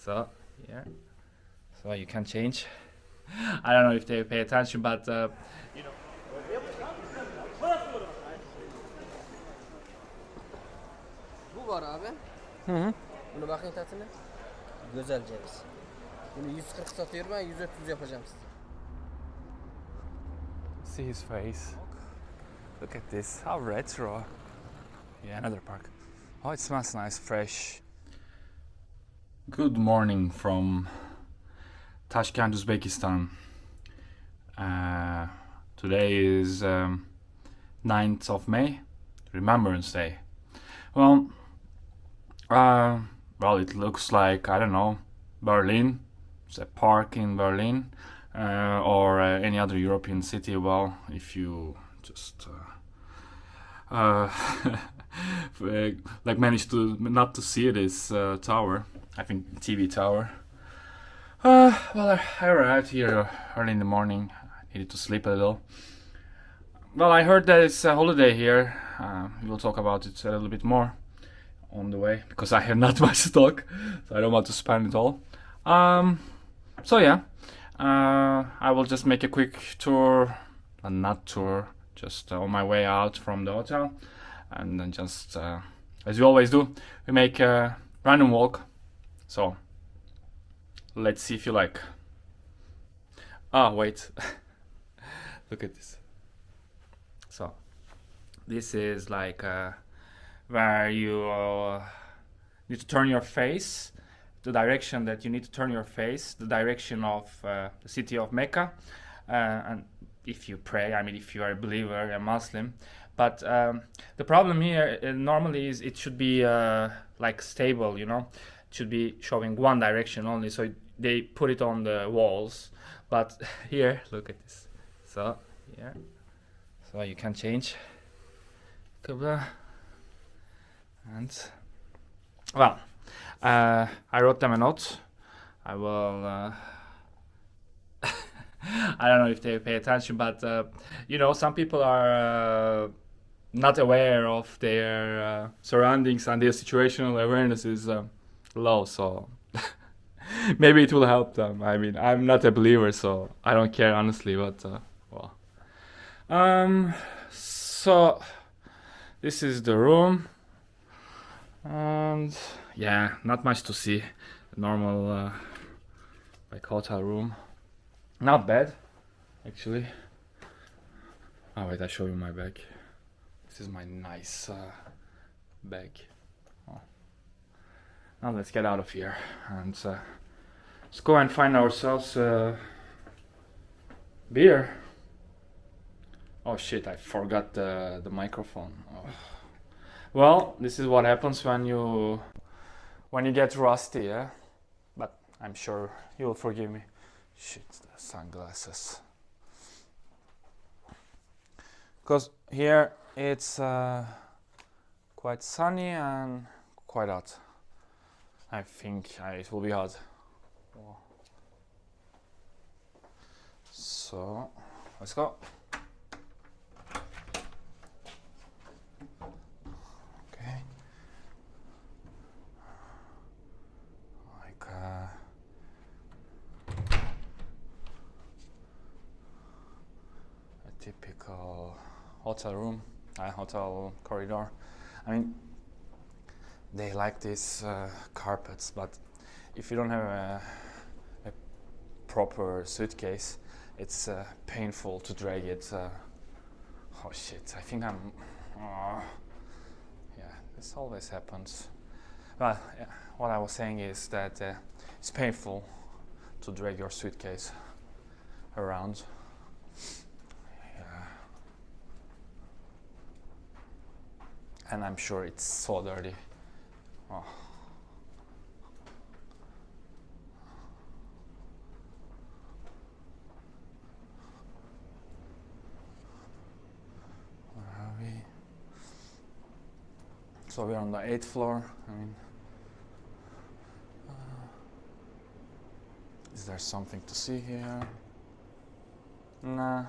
So, yeah. So you can change. I don't know if they pay attention, but you know. Bu var abi. Bunu bakın tadına. Güzel ceviz. Bunu 140 satıyorum, ben 130 yapacağım size. See his face. Look at this. How retro. Yeah, another park. Oh, it smells nice, fresh. Good morning from Tashkent, Uzbekistan. Today is 9th of May, Remembrance Day. Well, it looks like, I don't know, Berlin. It's a park in Berlin, or any other European city. Well, if you just like manage to not to see this tower, I think TV tower. Well, I arrived here early in the morning. I needed to sleep a little. Well, I heard that it's a holiday here. We'll talk about it a little bit more on the way because I have not much to talk, so I don't want to spend it all. So yeah, I will just make a quick tour, not tour, just on my way out from the hotel, and then just as we always do, we make a random walk. So let's see if you like. Ah, wait. Look at this. So this is like where you need to turn your face, the direction that you need to turn your face, the direction of the city of Mecca, and if you pray, I mean, if you are a believer, a Muslim. But the problem here normally is it should be like stable, you know. It should be showing one direction only, so they put it on the walls. But here, look at this. So yeah, so you can change Qibla. And well, I wrote them a note. I will. I don't know if they pay attention, but you know, some people are not aware of their surroundings, and their situational awareness is low. So maybe it will help them. I mean, I'm not a believer, so I don't care honestly. But well, so this is the room. And yeah, not much to see. Normal like hotel room. Not bad, actually. Oh wait, I show you my bag. This is my nice bag. Oh. Now let's get out of here and let's go and find ourselves beer. Oh shit, I forgot the microphone. Oh. Well, this is what happens when you get rusty, yeah? But I'm sure you'll forgive me. Shit, the sunglasses. Because here it's quite sunny and quite hot. I think it will be hot. So, let's go. Typical hotel room, hotel corridor. I mean, they like these carpets, but if you don't have a proper suitcase, it's painful to drag it. Oh shit, I think I'm. Yeah, this always happens. Well, yeah, what I was saying is that it's painful to drag your suitcase around. And I'm sure it's so dirty. Oh. Where are we? So we're on the 8th floor. I mean, is there something to see here? Nah.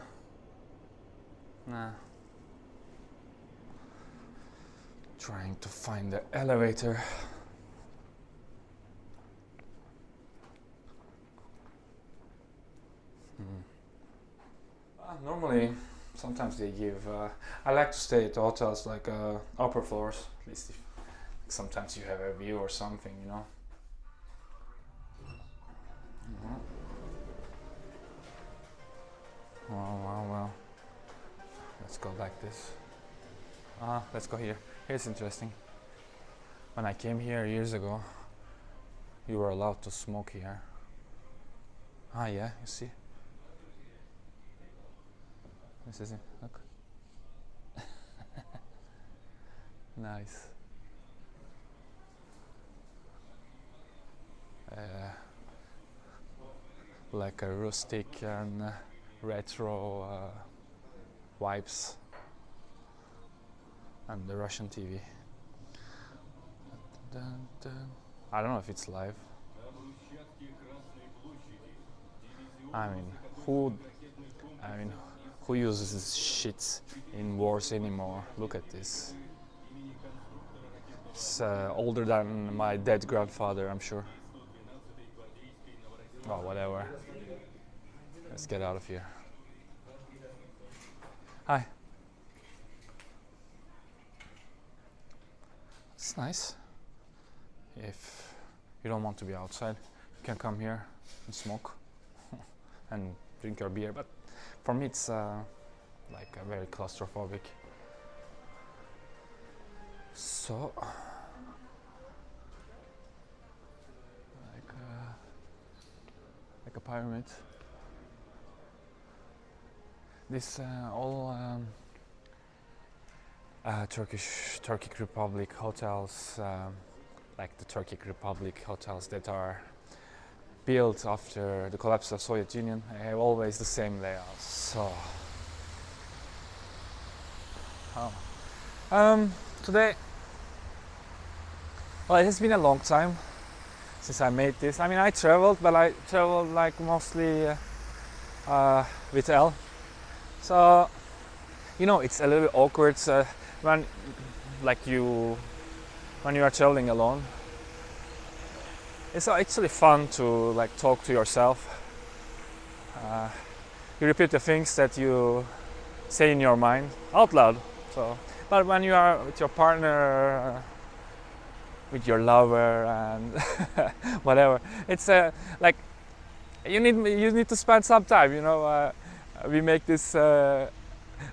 Trying to find the elevator. Normally, sometimes they give. I like to stay at hotels like upper floors, at least if sometimes you have a view or something, you know. Well. Let's go like this. Let's go here. Here's interesting. When I came here years ago, you were allowed to smoke here. Yeah, you see. This is it. Look. Nice. Like a rustic and retro vibes, and the Russian TV. I don't know if it's live. I mean, who uses this shit in wars anymore? Look at this. It's older than my dead grandfather, I'm sure. Oh, whatever. Let's get out of here. Hi. It's nice. If you don't want to be outside, you can come here and smoke and drink your beer. But for me, it's like a very claustrophobic. So, like a pyramid. This all Turkic Republic hotels, like the Turkic Republic hotels that are built after the collapse of Soviet Union, have always the same layout. So, today, well, it has been a long time since I made this. I mean, I traveled, but I traveled like mostly with Elle. So, you know, it's a little bit awkward when you are traveling alone. It's actually fun to like talk to yourself. You repeat the things that you say in your mind out loud. So, but when you are with your partner, with your lover, and whatever, it's like you need to spend some time. You know, we make this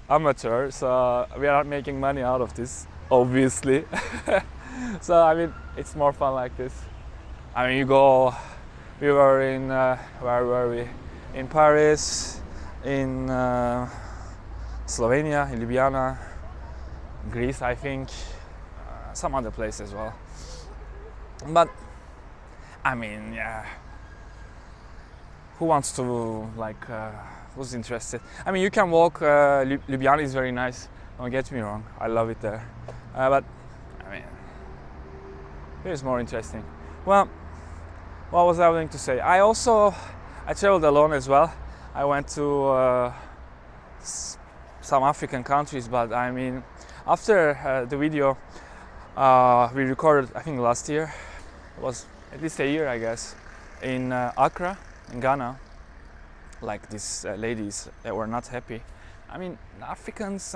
amateur, so we are not making money out of this, obviously. So I mean, it's more fun like this. I mean, we were in, where were we? In Paris, in Slovenia, in Ljubljana, Greece, I think, some other place as well. But, I mean, yeah, who wants to, like, who's interested? I mean, you can walk, Ljubljana is very nice, don't get me wrong, I love it there. But, I mean, here's more interesting. Well, what was I going to say? I traveled alone as well. I went to some African countries, but I mean, after the video we recorded, I think last year, it was at least a year, I guess, in Accra, in Ghana. Like these ladies that were not happy. I mean, Africans,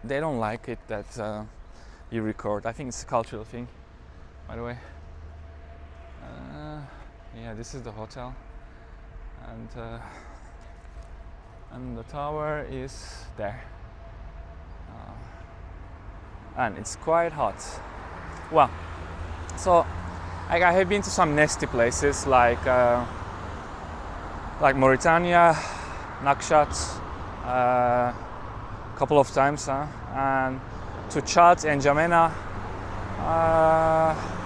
they don't like it that you record. I think it's a cultural thing, by the way. Yeah, this is the hotel, and the tower is there, and it's quite hot. Well, so I have been to some nasty places like Mauritania, Nouakchott, a couple of times, and to Chad and N'Djamena.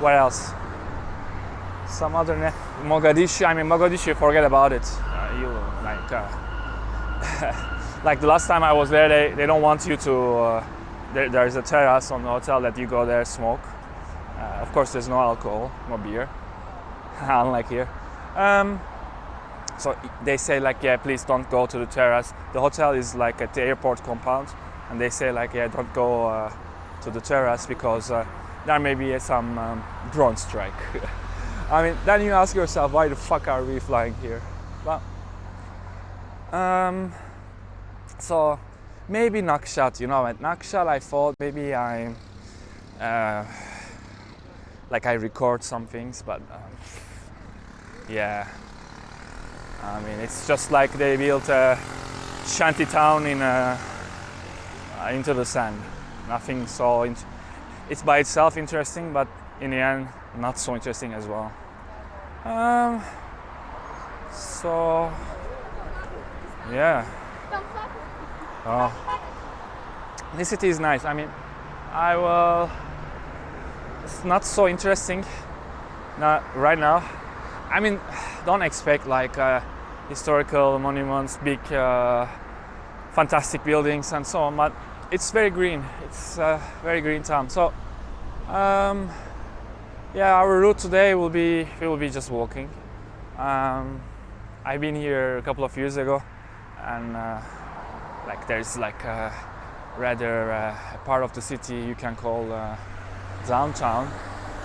Where else? Some other Mogadishu. I mean, Mogadishu, forget about it. Like the last time I was there, they don't want you to. There is a terrace on the hotel that you go there smoke. Of course, there's no alcohol, no beer, unlike here. So they say like, yeah, please don't go to the terrace. The hotel is like at the airport compound, and they say like, yeah, don't go to the terrace because there may be some drone strike. I mean, then you ask yourself, why the fuck are we flying here? Well, So maybe Nakshad, you know, at Nakshad I thought maybe like I record some things, but yeah, I mean it's just like they built a shanty town in into the sand. Nothing so it's by itself interesting, but in the end not so interesting as well. So yeah. Oh, this city is nice. I mean, it's not so interesting not right now. I mean, don't expect like historical monuments, big, fantastic buildings and so on. But it's very green. It's a very green town. So, yeah, our route today will be just walking. I've been here a couple of years ago, and like there's like rather a part of the city you can call downtown.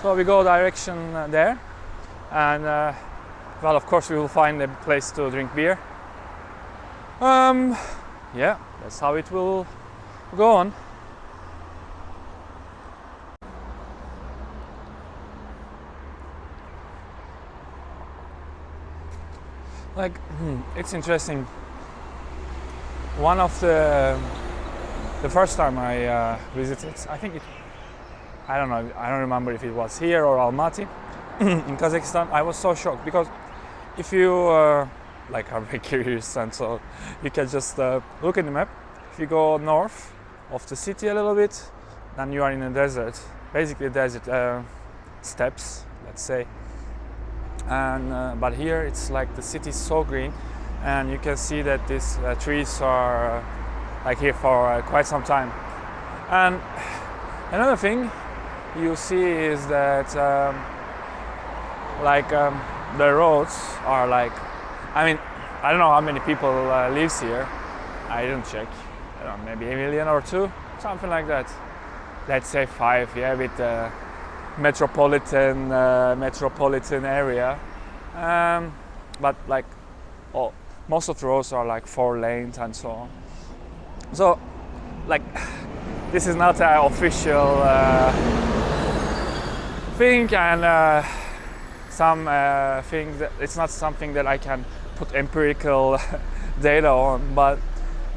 So we go direction there, and well, of course we will find a place to drink beer. Yeah, that's how it will go on. Like, it's interesting. One of the first time I visited, I don't know, I don't remember if it was here or Almaty in Kazakhstan. I was so shocked because if you like are very curious, and so you can just look at the map. If you go north of the city a little bit, then you are in a desert, basically desert steppes, let's say. And but here it's like the city is so green, and you can see that these trees are like here for quite some time. And another thing you see is that the roads are like, I mean, I don't know how many people lives here. I didn't check. I don't know, maybe 1 million or 2, something like that. Let's say 5, yeah, with the metropolitan area. But like, most of the roads are like 4 lanes and so on. So, like, this is not an official thing, and some things that it's not something that I can put empirical data on. But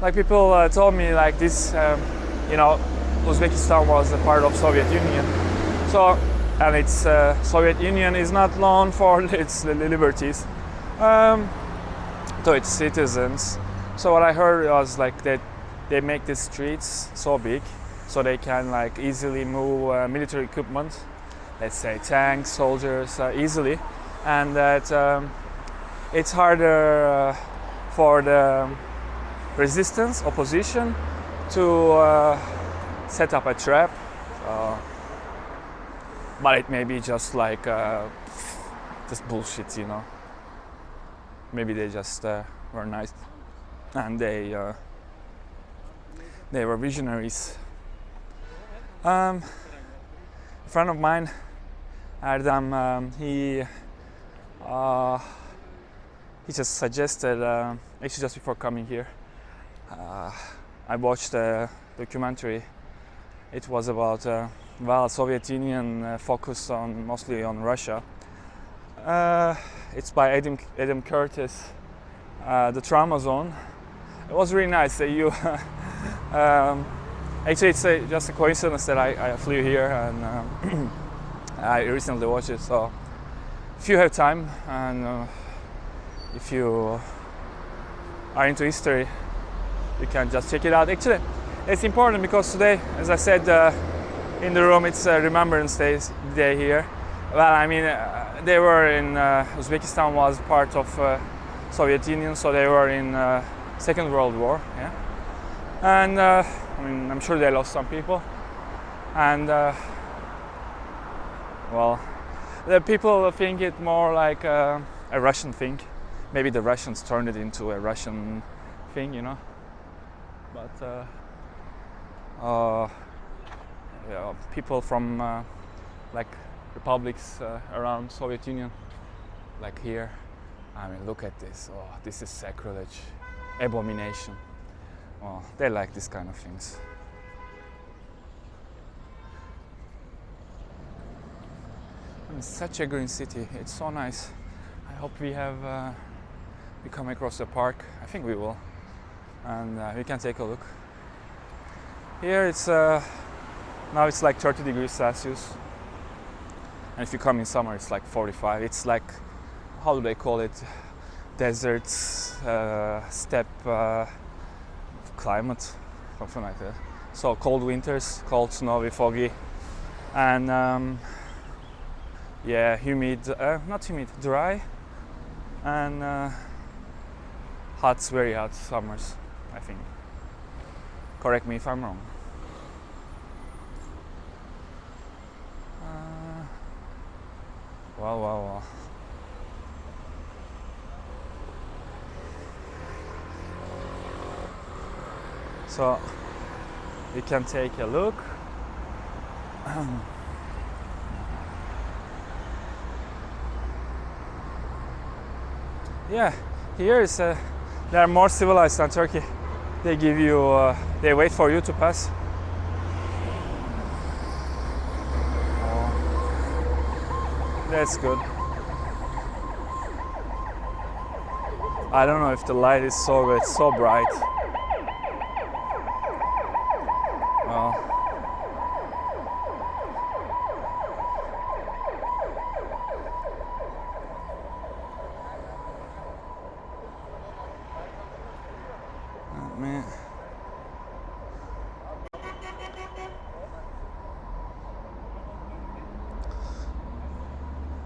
like people told me, like this, you know, Uzbekistan was a part of Soviet Union, so and its Soviet Union is not known for its liberties to its citizens. So what I heard was like that they make the streets so big so they can like easily move military equipment, let's say tanks, soldiers, easily, and that it's harder for the resistance, opposition, to set up a trap. But it may be just like just bullshit, you know. Maybe they just were nice and they were visionaries. A friend of mine, Erdem, he just suggested, actually just before coming here, I watched a documentary. It was about Soviet Union focused on mostly on Russia. It's by Adam Curtis, The Trauma Zone. It was really nice. Actually, it's just a coincidence that I flew here, and I recently watched it. So if you have time and if you are into history, you can just check it out. Actually, it's important because today, as I said in the room, it's Remembrance Day here. Well, I mean, they were in Uzbekistan was part of Soviet Union, so they were in Second World War, yeah. And I mean, I'm sure they lost some people. And well, the people think it more like a Russian thing. Maybe the Russians turned it into a Russian thing, you know. But yeah, people from like republics around Soviet Union, like here. I mean, look at this. Oh, this is sacrilege. abomination. Well, they like this kind of things. It's such a green city. It's so nice. I hope we come across the park. I think we will, and we can take a look. Here it's now it's like 30 degrees Celsius, and if you come in summer, it's like 45. It's like, how do they call it? Deserts, steppe climate, something like that. So cold winters, cold, snowy, foggy, and yeah, humid, not humid, dry, and hot, very hot summers, I think. Correct me if I'm wrong. Wow. So we can take a look. Yeah, here is they are more civilized than Turkey. They give you, they wait for you to pass. Oh, that's good. I don't know if the light is so good, it's so bright. Well, man.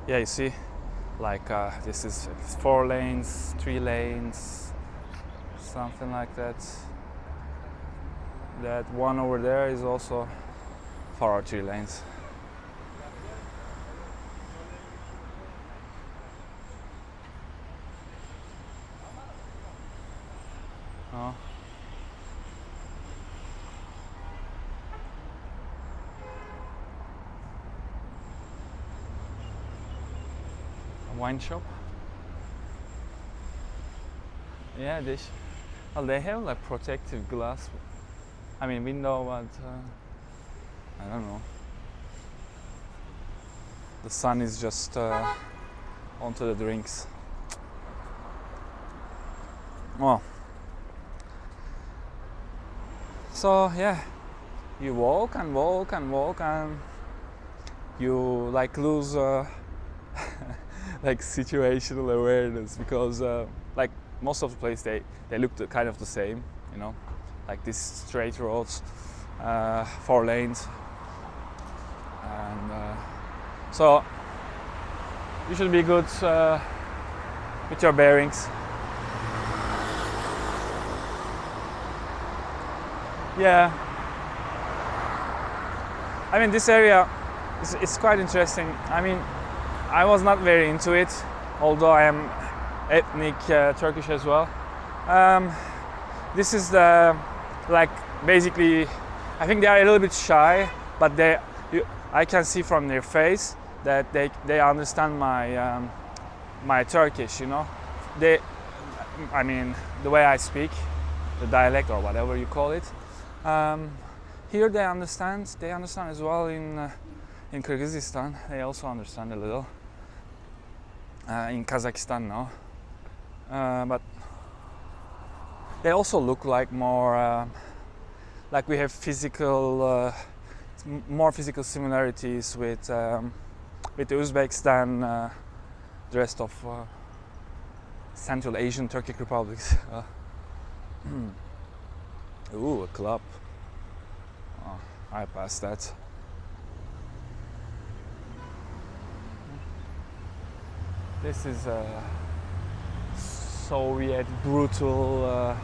Yeah, you see, like this is 4 lanes, 3 lanes, something like that. That one over there is also 4 or 3 lanes. Oh. A wine shop. Yeah, well, they have like protective glass. I mean window, but I don't know. The sun is just onto the drinks. Oh. So yeah, you walk and walk and walk, and you like lose like situational awareness, because like most of the place they look kind of the same, you know, like these straight roads, 4 lanes, and so you should be good with your bearings. Yeah, I mean this area is quite interesting. I mean, I was not very into it, although I am ethnic Turkish as well. This is the, like, basically, I think they are a little bit shy, but I can see from their face that they understand my my Turkish, you know. I mean, the way I speak, the dialect or whatever you call it. Here they understand as well. In Kyrgyzstan they also understand a little. In Kazakhstan now, but they also look like more like we have more physical similarities with the Uzbekistan, the rest of Central Asian Turkic republics. Ooh, a club. Oh, I passed that. This is a Soviet brutal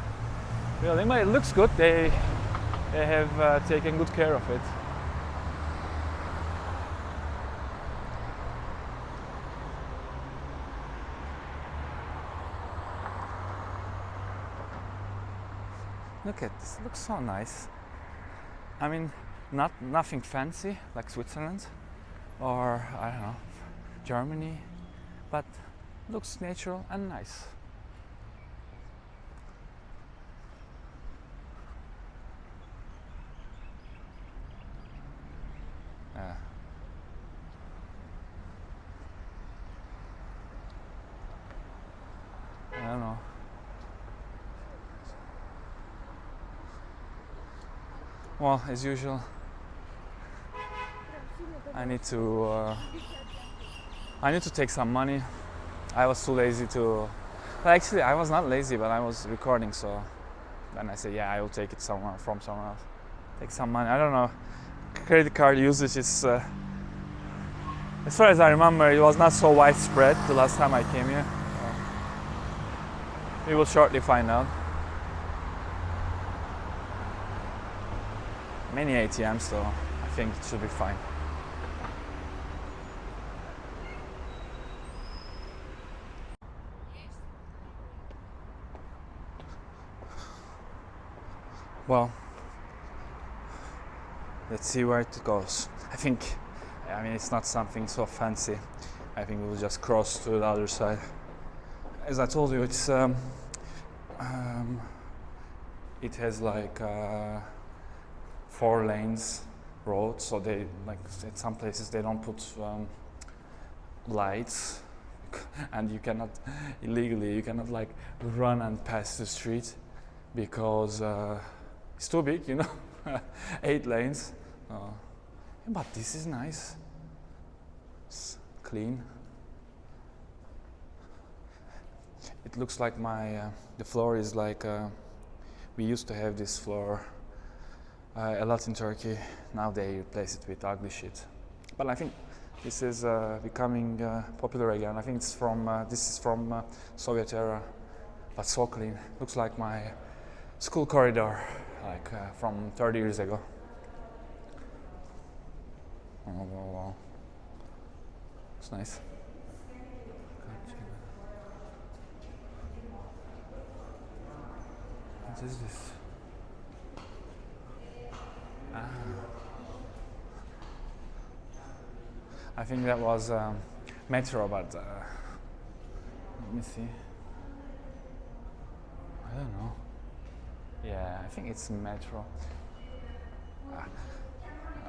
building, but it looks good. They have taken good care of it. Look at this, it looks so nice. I mean, nothing fancy like Switzerland or, I don't know, Germany, but looks natural and nice. don't know. Well, as usual, I need to take some money. I was too lazy to. Well, actually, I was not lazy, but I was recording, so then I said, yeah, I will take it from somewhere else. Take some money. I don't know. Credit card usage is, as far as I remember, it was not so widespread the last time I came here. We will shortly find out. Many ATMs, so I think it should be fine. Well, let's see where it goes. I mean, it's not something so fancy. I think we will just cross to the other side. As I told you, it's it has like 4 lanes road, so they like at some places they don't put lights, and you cannot like run and pass the street because it's too big, you know. 8 lanes. But this is nice. It's clean. It looks like the floor is like we used to have this floor a lot in Turkey. Now they replace it with ugly shit. But I think this is becoming popular again. I think it's this is from Soviet era, but so clean. Looks like my school corridor, like from 30 years ago. Oh, wow. It's nice. What is this? I think that was metro, but let me see. I don't know. Yeah, I think it's metro. I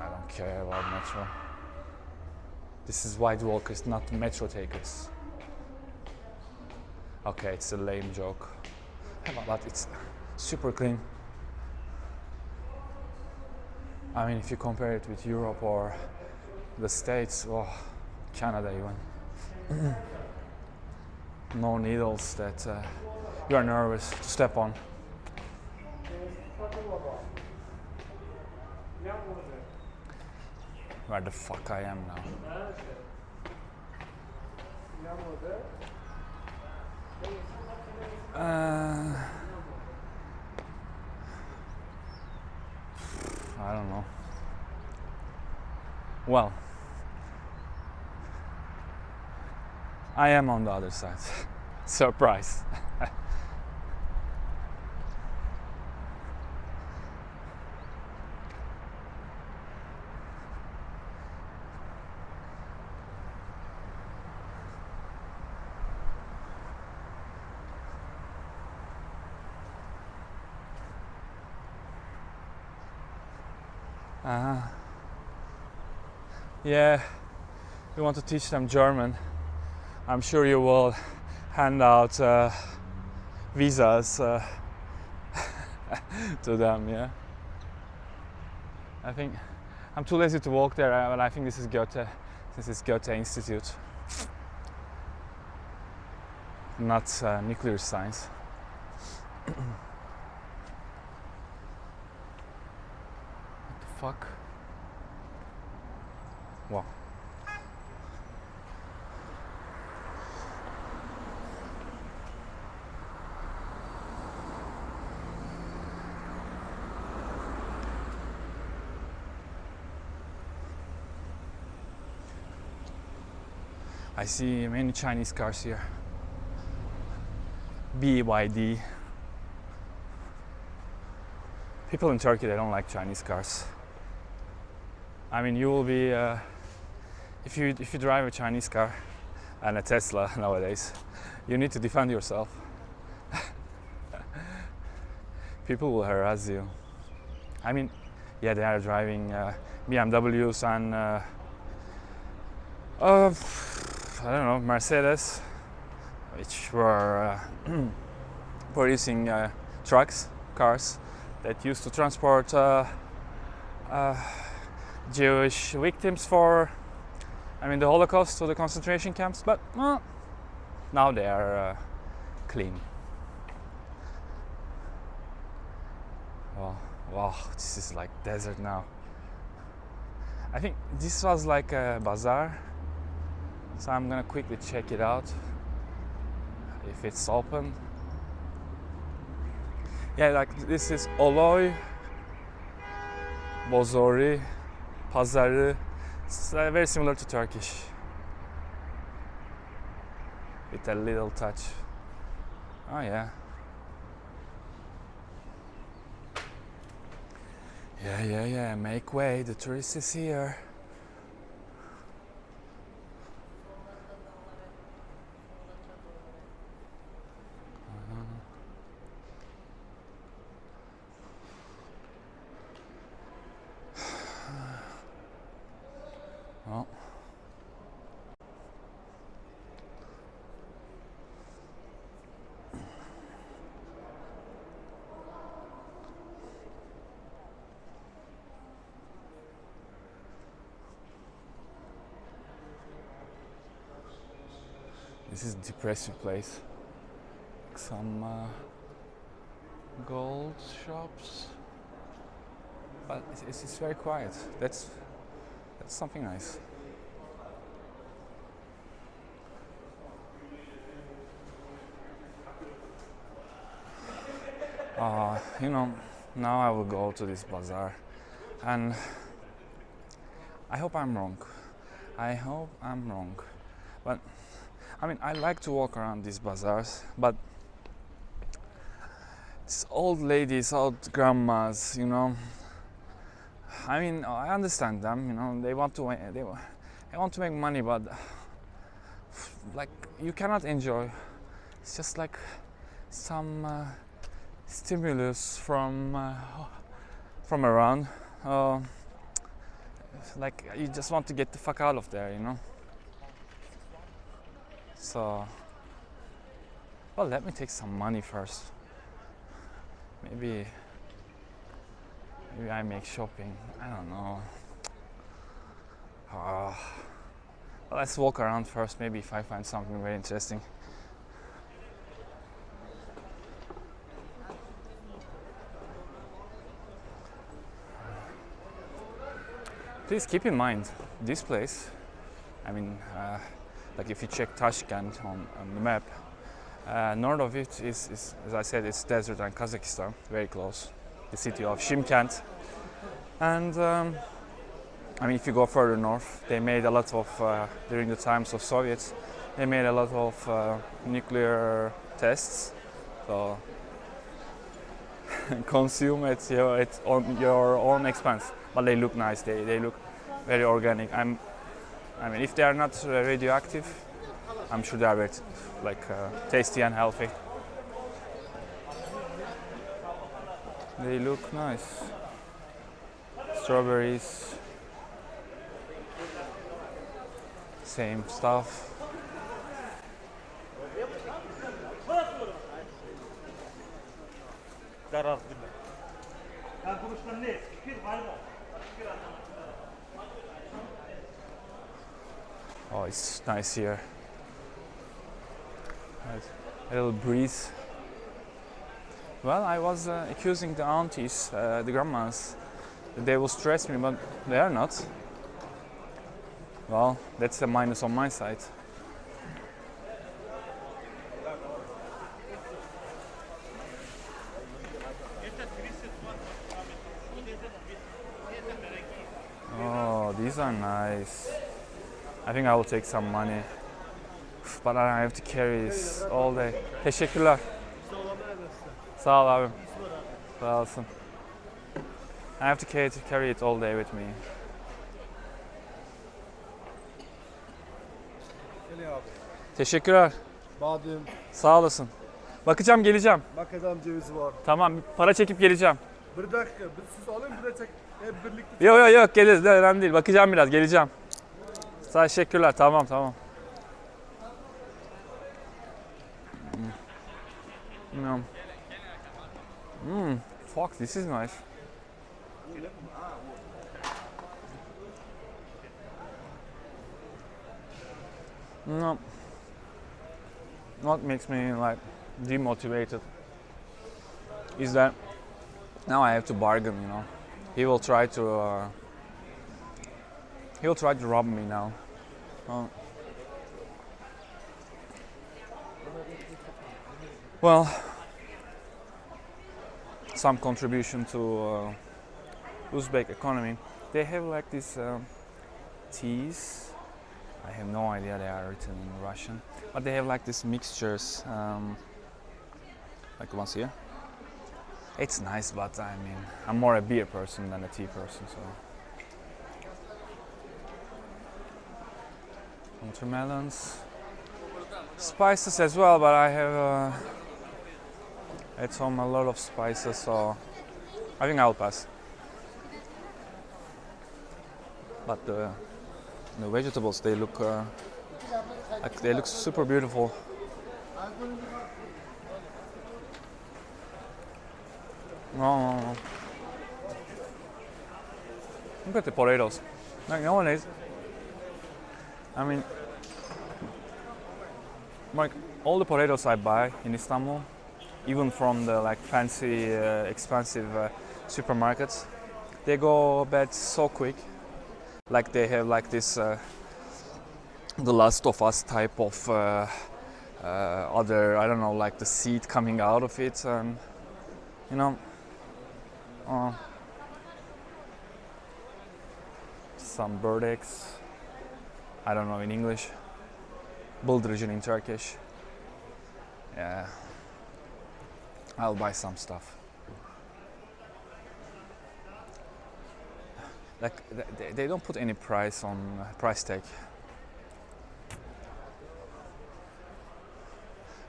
don't care about metro. This is white walkers, not metro takers. Okay, it's a lame joke, but it's super clean. I mean, if you compare it with Europe or the States or Canada even, no needles that you are nervous to step on. Where the fuck I am now? I don't know. Well, I am on the other side. Surprise. Yeah, you want to teach them German. I'm sure you will hand out visas to them, yeah. I think I'm too lazy to walk there, but I think this is Goethe. This is Goethe Institute, not nuclear science. What the fuck? Wow. I see many Chinese cars here. BYD. People in Turkey, they don't like Chinese cars. I mean, you will be if you drive a Chinese car and a Tesla nowadays, you need to defend yourself. People will harass you. I mean, yeah, they are driving BMWs and I don't know, Mercedes. which were producing cars that used to transport Jewish victims for, the Holocaust to the concentration camps. But now they are clean. Wow, this is like desert now. I think this was like a bazaar, so I'm gonna quickly check it out if it's open. Yeah, like this is Oloy, Bozori, Pazarı. It's very similar to Turkish, with a little touch. Oh yeah. Yeah, make way, the tourist is here. Well, this is a depressive place. Some gold shops, but it's very quiet. That's something nice. Now I will go to this bazaar, and I hope I'm wrong. But I like to walk around these bazaars, but it's old ladies, old grandmas, I understand them, they want to make money, but like you cannot enjoy. It's just like some stimulus from around. Like you just want to get the fuck out of there, So, well, let me take some money first. Maybe I make shopping. I don't know. Well, let's walk around first. Maybe if I find something very interesting. Please keep in mind this place. Like if you check Taşkent on the map, north of it is, as I said, it's desert and Kazakhstan, very close. The city of Shymkent. And if you go further north, they made a lot of, during the times of Soviets, they made a lot of nuclear tests. So consume it, it's on your own expense. But they look nice, they look very organic. If they are not radioactive, I'm sure they are very tasty and healthy. They look nice. Strawberries, same stuff. Oh, it's nice here. A little breeze. Well, I was accusing the aunties, the grandmas, that they will stress me, but they are not. Well, that's a minus on my side. Oh, these are nice. I think I will take some money. But I have to carry this all day. Teşekkürler. Sağ ol abim. Sağ olsun. I have to carry it all day with me. Teşekkürler. Badem. Sağ olasın. Bakacağım, geleceğim. Makadam cevizi var. Tamam, para çekip geleceğim. Bir dakika, siz alayım bir de çek. Hep birlikte. Yok geliriz. Önemli değil. Bakacağım biraz, geleceğim. Teşekkürler. Tamam. No. Fuck, this is nice. No. What makes me like demotivated is that now I have to bargain, you know. He will try to rob me now. Well, some contribution to Uzbek economy. They have like these teas. I have no idea they are written in Russian, but they have like these mixtures, like once here. It's nice, but I mean, I'm more a beer person than a tea person, so. Watermelons, spices as well, but I have at home a lot of spices, so I think I'll pass. But the vegetables, they look like they look super beautiful. No. Look at the potatoes. Like nowadays, I mean, like all the potatoes I buy in Istanbul, even from the like fancy, expensive supermarkets, they go bad so quick. Like they have like this, the Last of Us type of other, I don't know, like the seed coming out of it, and you know. Some bird eggs, I don't know in English, bıldırcın in Turkish. Yeah, I'll buy some stuff. Like they don't put any price on price tag.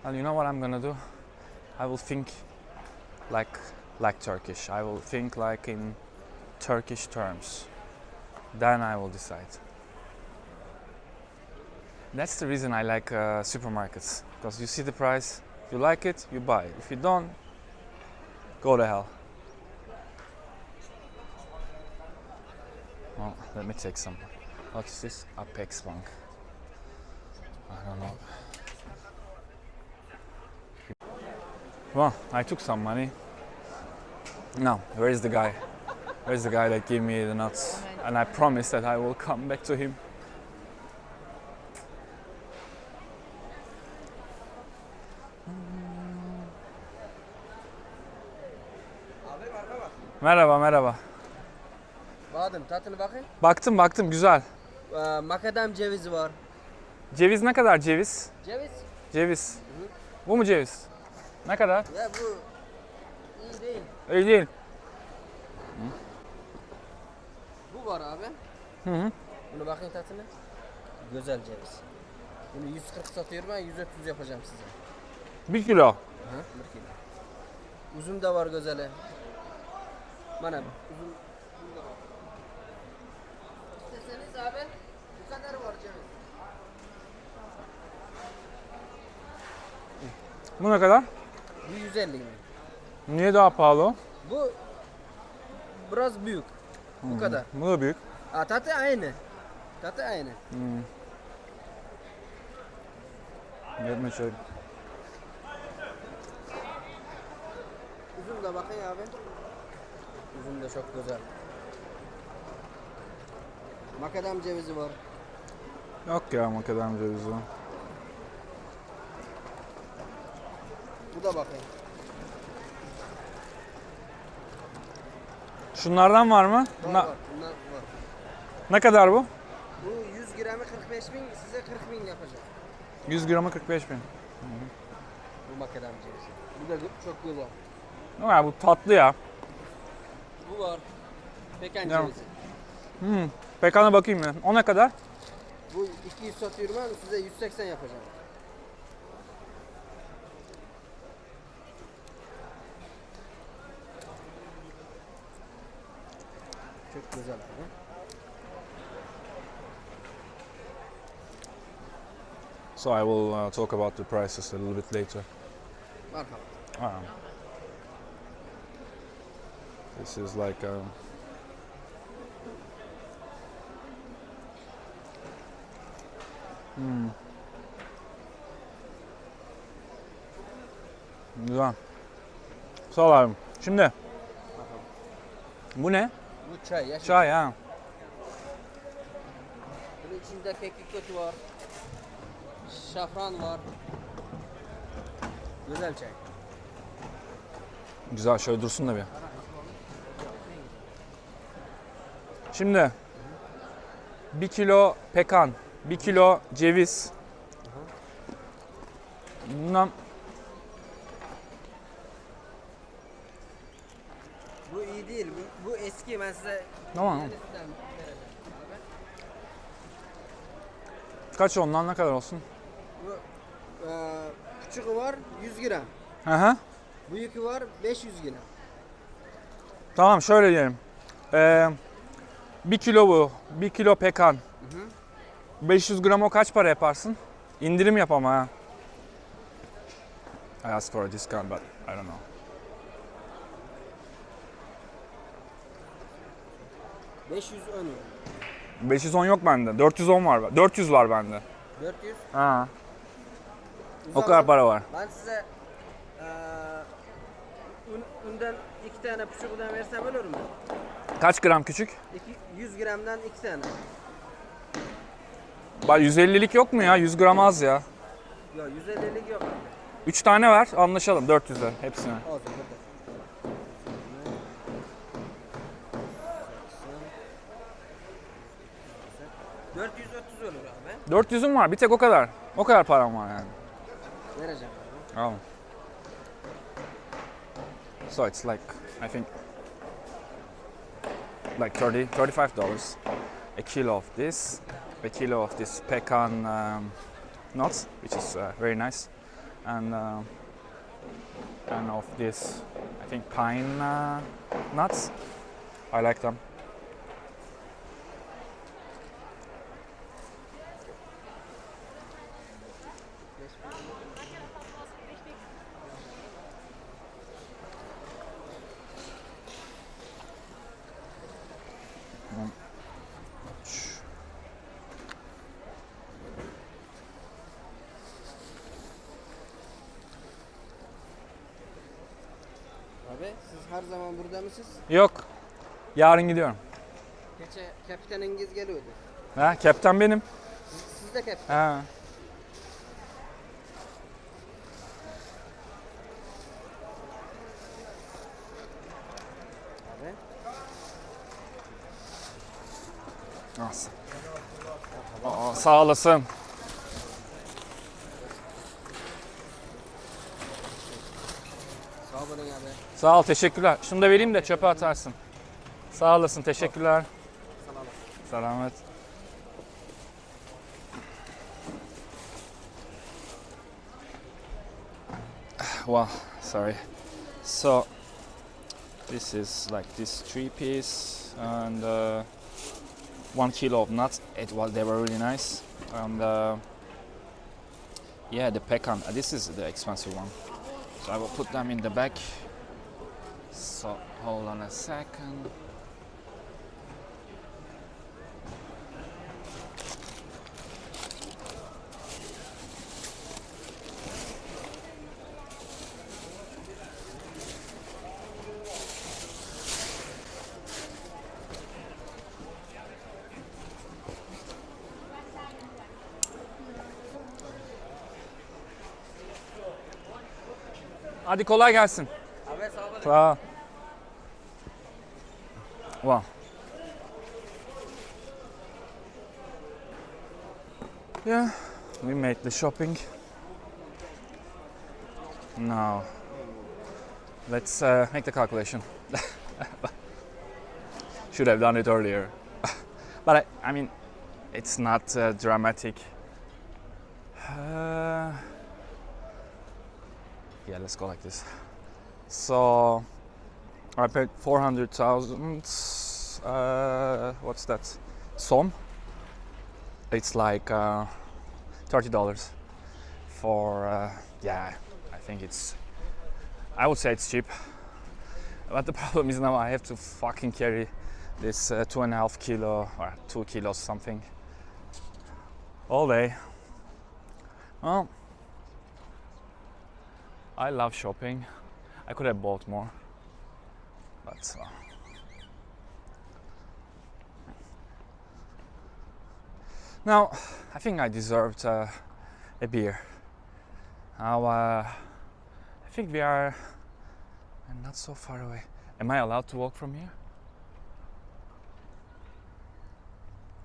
And you know what I'm gonna do? I will think like Turkish. I will think like in Turkish terms. Then I will decide. That's the reason I like supermarkets, because you see the price, if you like it, you buy it. If you don't, go to hell. Well, let me take some. What's this? Apex Bank. I don't know. Well, I took some money. Now, where is the guy? Where's the guy that gave me the nuts? And I promised that I will come back to him. Merhaba, merhaba. Badem, tadına bakın. Baktım, güzel. Makadam cevizi var. Ceviz ne kadar ceviz? Ceviz? Ceviz. Hı. Bu mu ceviz? Ne kadar? Ya bu iyi değil. İyi değil. Bu var abi. Hı. Bunu bakın tadına. Güzel ceviz. Bunu 140 satıyorum, ben 130 yapacağım size. 1 kilo. Hı, 1 kilo. Uzun da var güzeli. Bana uzun da var. İsteseniz abi bu kadar var ceviz. Bu ne kadar? Bu 150 mi? Niye daha pahalı? Bu biraz büyük. Bu kadar. Bu da büyük. Tadı aynı. Tadı aynı. Yapma şöyle. Uzun da bakın abi. Uzun da çok güzel. Makadam cevizi var. Yok ya makadam cevizi. Bu da bakın. Şunlardan var mı? Var. Bunlar var. Ne kadar bu? Bu 100 gramı 45 bin, size 40 bin yapacağım. 100 gramı 45 bin. Bu makadam cevizi. Bu da çok güzel. Ya bu tatlı ya. Bu var. Pekan Ya. cevizi. Pekana bakayım ya. O ne kadar? Bu 200 satıyorum ama size 180 yapacağım. Çok güzel abi. So I will talk about the prices a little bit later. Merhaba. This is like Güzel. Sağ ol abim. Şimdi bu ne? Bu çay ya. Çay ha. Bunun içinde kekik kötü var. Şafran var. Güzel çay. Güzel, şöyle dursun da bir. Şimdi 1 kilo pekan, 1 kilo ceviz. Bundan Bu iyi değil. Bu eski, ben size tamam. yenisinden vereceğim. Kaç ondan ne kadar olsun? Bu küçüğü var 100 gram. Hı hı. Büyükü var 500 gram. Tamam, şöyle diyelim. 1 kilo bu, 1 kilo pekan. 500 gram o kaç para yaparsın? İndirim yap ama ha. I asked for a discount but I don't know. 510 euro. 510 yok bende. 410 var. 400 var bende. 400. Ha. O zaman kadar para var. Ben size undan 2 tane küçüğünden versem olur mu? Kaç gram küçük? 100 gramdan 2 tane. Bak 150'lik yok mu ya? 100 gram az ya. Yok 150'lik yok. 3 tane ver, anlaşalım 400'e hepsine. Olsun burada. 430 olur abi. 400'üm var, bir tek o kadar. O kadar param var yani. Vereceğim abi. Tamam. So it's like, I think, like $35 a kilo of this, a kilo of this pecan nuts, which is very nice, and of this, I think, pine nuts. I like them. Abi siz her zaman burada mısınız? Yok, yarın gidiyorum. Geçen kaptanınız geliyordu. Ha, kaptan benim. Siz de kaptan. Ha. Abi. Nasıl? Aa, sağ olasın. Sağ olun abi. Sağ ol, teşekkürler. Şunu da vereyim de çöpe atarsın. Sağ olasın, teşekkürler. Selamet. Well, sorry. So, this is like this 3-piece and 1 kilo of nuts. They were really nice. And yeah, the pecan. This is the expensive one. So I will put them in the bag. So hold on a second. Hadi kolay gelsin. Abi sağ olun. Sağ ol. Wow. Yeah, we made the shopping. Now, let's make the calculation. Should have done it earlier. But I mean, it's not dramatic. Yeah, let's go like this. So I paid 400,000. What's that? Som. It's like $30 for. Yeah, I think it's I would say it's cheap. But the problem is now I have to fucking carry this 2.5 kilo or 2 kilos something all day. Well, I love shopping. I could have bought more, but now I think I deserved a beer. Now I think we are not so far away. Am I allowed to walk from here?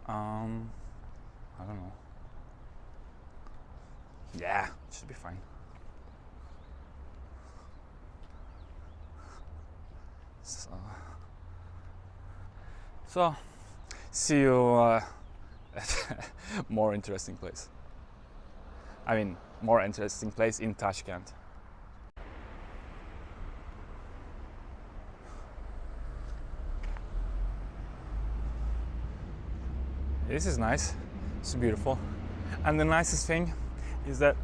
I don't know. Yeah, it should be fine. So see you at more interesting place. I mean, more interesting place in Tashkent. This is nice. It's beautiful. And the nicest thing is that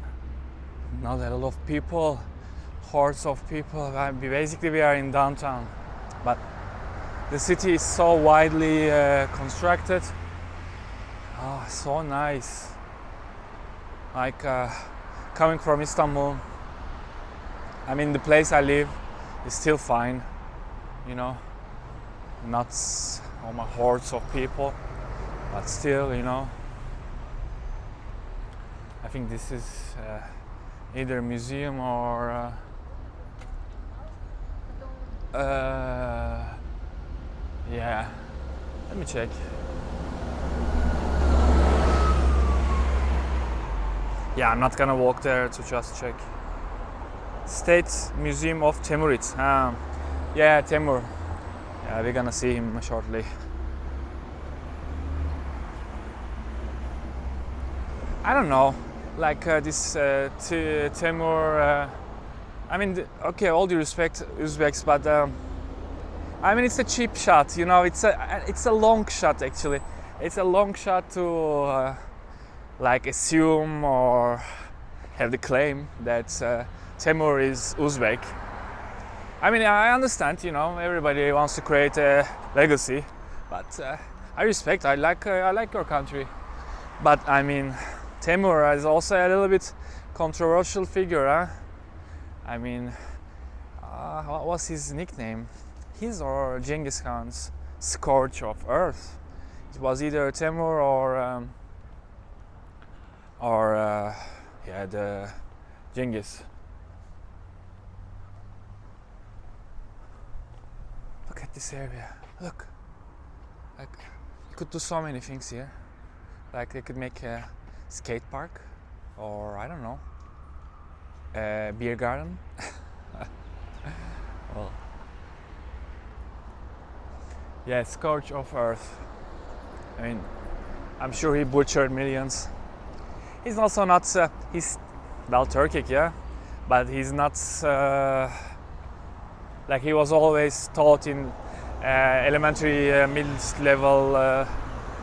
not a lot of people, hordes of people. Basically, we are in downtown, but the city is so widely constructed. Oh, so nice. Like coming from Istanbul, I mean, the place I live is still fine, you know, not all my hordes of people, but still, you know, I think this is either a museum or yeah, let me check. Yeah, I'm not gonna walk there to just check. State Museum of Timurids. Yeah, Timur. Yeah, we're gonna see him shortly. I don't know, like this Timur. I mean, okay, all due respect, Uzbeks, but I mean, it's a cheap shot. You know, it's a long shot actually. It's a long shot to like assume or have the claim that Timur is Uzbek. I mean, I understand, you know, everybody wants to create a legacy, but I respect. I like your country, but I mean, Timur is also a little bit controversial figure, huh? I mean, what was his nickname? His or Genghis Khan's Scourge of Earth. It was either Timur or yeah, the Genghis. Look at this area. Look, like you could do so many things here. Like they could make a skate park, or I don't know, a beer garden. Well, yeah, Scourge of Earth. I mean, I'm sure he butchered millions. He's also not. He's well Turkic, yeah, but he's not. Like he was always taught in elementary, mid-level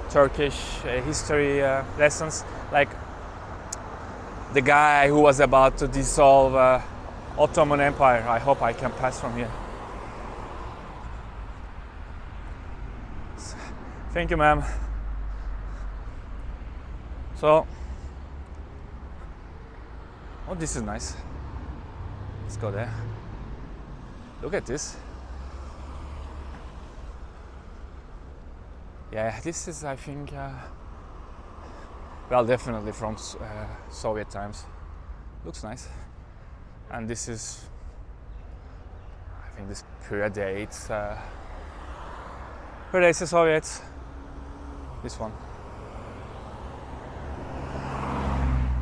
Turkish history lessons. Like the guy who was about to dissolve Ottoman Empire. I hope I can pass from here. Thank you, ma'am. So, oh, this is nice. Let's go there. Look at this. Yeah, this is, I think, well, definitely from Soviet times. Looks nice. And this is, I think this predates the Soviets. This one.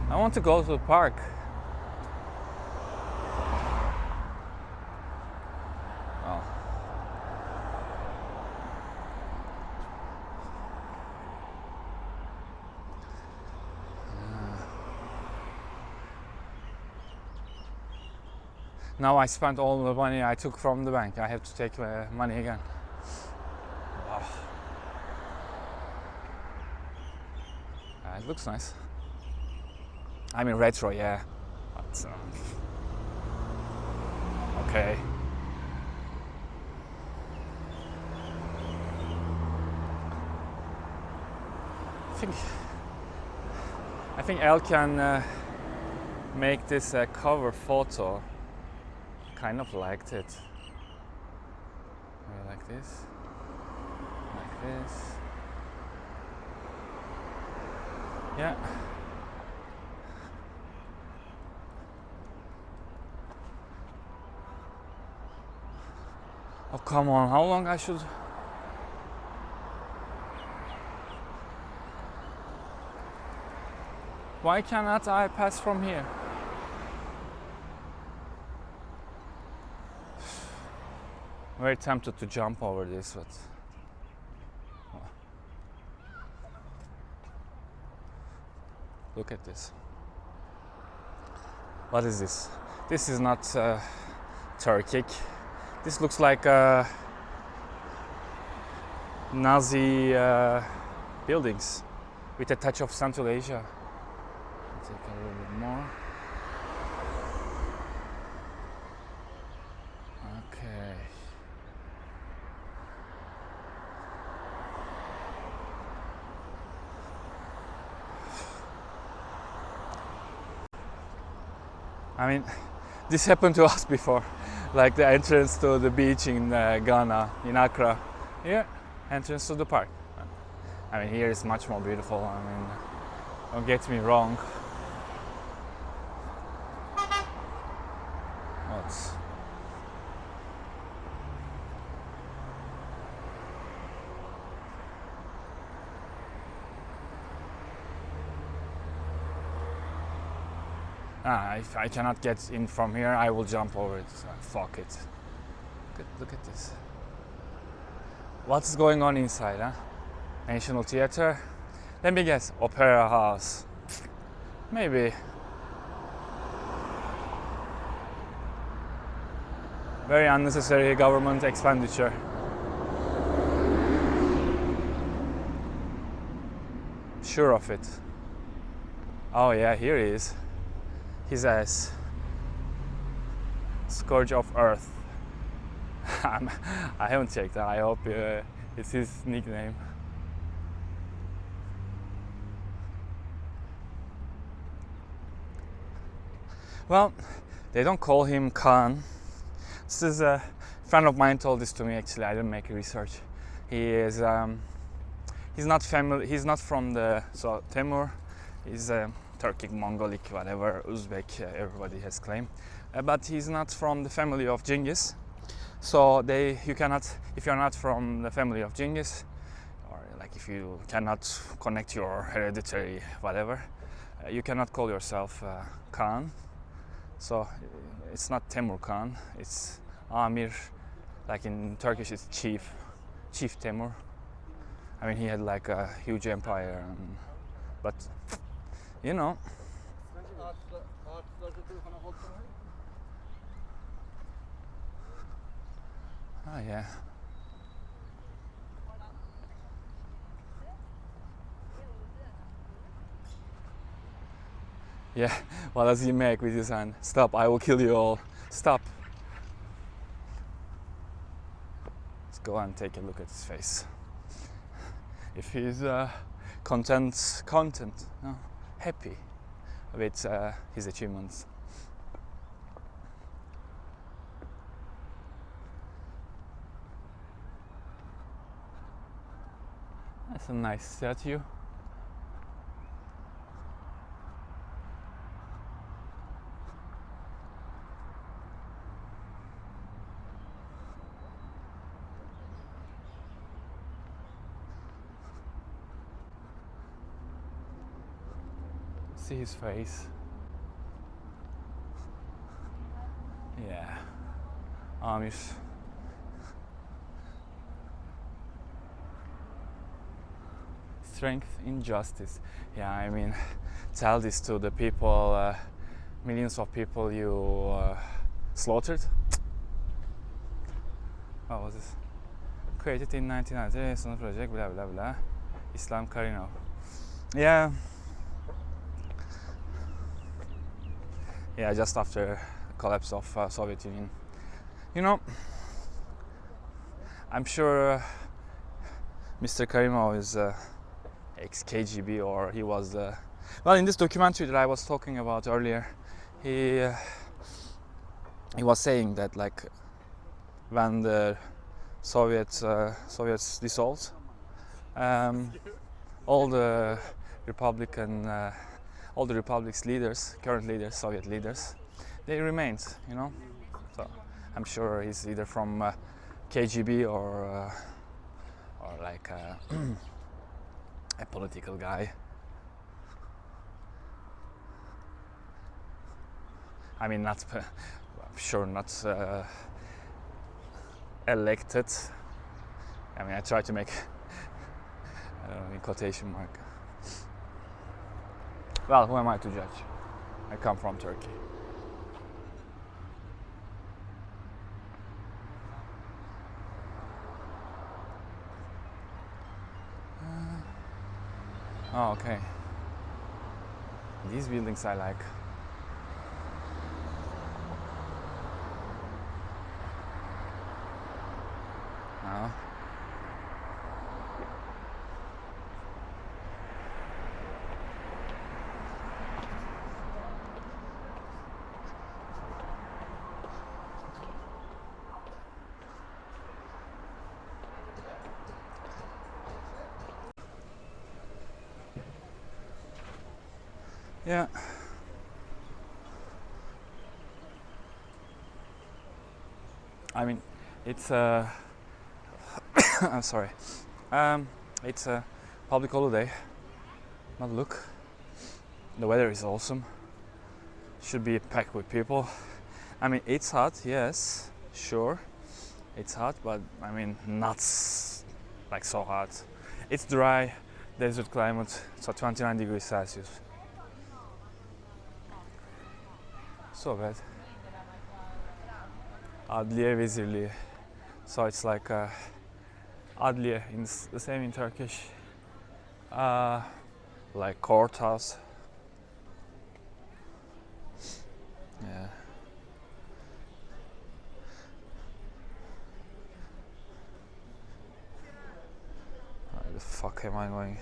I want to go to the park. Oh. Now I spent all the money I took from the bank. I have to take money again. Wow. It looks nice. I mean retro, yeah. But, Okay. I think Elle can make this a cover photo. Kind of liked it. Like this. Like this. Yeah. Oh, come on, how long I should... Why cannot I pass from here? Very tempted to jump over this, but... Look at this. What is this? This is not Turkic. This looks like Nazi buildings with a touch of Central Asia. Take a little bit more. Okay. I mean, this happened to us before, like the entrance to the beach in Ghana, in Accra. Here, entrance to the park. I mean, here is much more beautiful. I mean, don't get me wrong. What's... if I cannot get in from here, I will jump over it. So fuck it. Look at this. What's going on inside, huh? National Theatre? Let me guess. Opera House. Maybe. Very unnecessary government expenditure. Sure of it. Oh yeah, here he is. His ass. Scourge of Earth. I haven't checked that. I hope it's his nickname. Well, they don't call him Khan. This is a friend of mine told this to me. Actually, I didn't make research. He is he's not family. He's not from the Temur. He's Turkic, Mongolic, whatever, Uzbek. Everybody has claim, but he's not from the family of Genghis. So you cannot, if you're not from the family of Genghis, or like if you cannot connect your hereditary whatever, you cannot call yourself Khan. So it's not Temur Khan, it's Amir, like in Turkish it's Chief Temur. I mean, he had like a huge empire, but you know. Oh yeah. Yeah, what does he make with his hand? Stop, I will kill you all. Stop. Let's go and take a look at his face. If he's content, no, happy with his achievements. That's a nice statue. See his face. Yeah. Amish. Strength in justice. Yeah, I mean, tell this to the people, millions of people you slaughtered. What was this? Created in 1990, Sona project, blah blah blah. Islam Karinov. Yeah. Yeah, just after the collapse of Soviet Union. You know, I'm sure Mr. Karimov is ex-KGB, or he was. Well, in this documentary that I was talking about earlier, he was saying that like when the Soviets dissolved, all the republic's leaders, current leaders, Soviet leaders, they remained. You know, so I'm sure he's either from KGB or like a political guy. I mean, I'm sure not elected. I mean, I try to make in quotation mark. Well, who am I to judge? I come from Turkey. Oh, okay. These buildings I like. No. Yeah. I mean, it's I'm sorry. It's a public holiday. But look, the weather is awesome. Should be packed with people. I mean, it's hot, yes, sure. It's hot, but I mean, not like so hot. It's dry, desert climate, so 29 degrees Celsius. So bad. Adliye Vezirliği. So it's like adliye, the same in Turkish. Like courthouse. Yeah. Where the fuck am I going?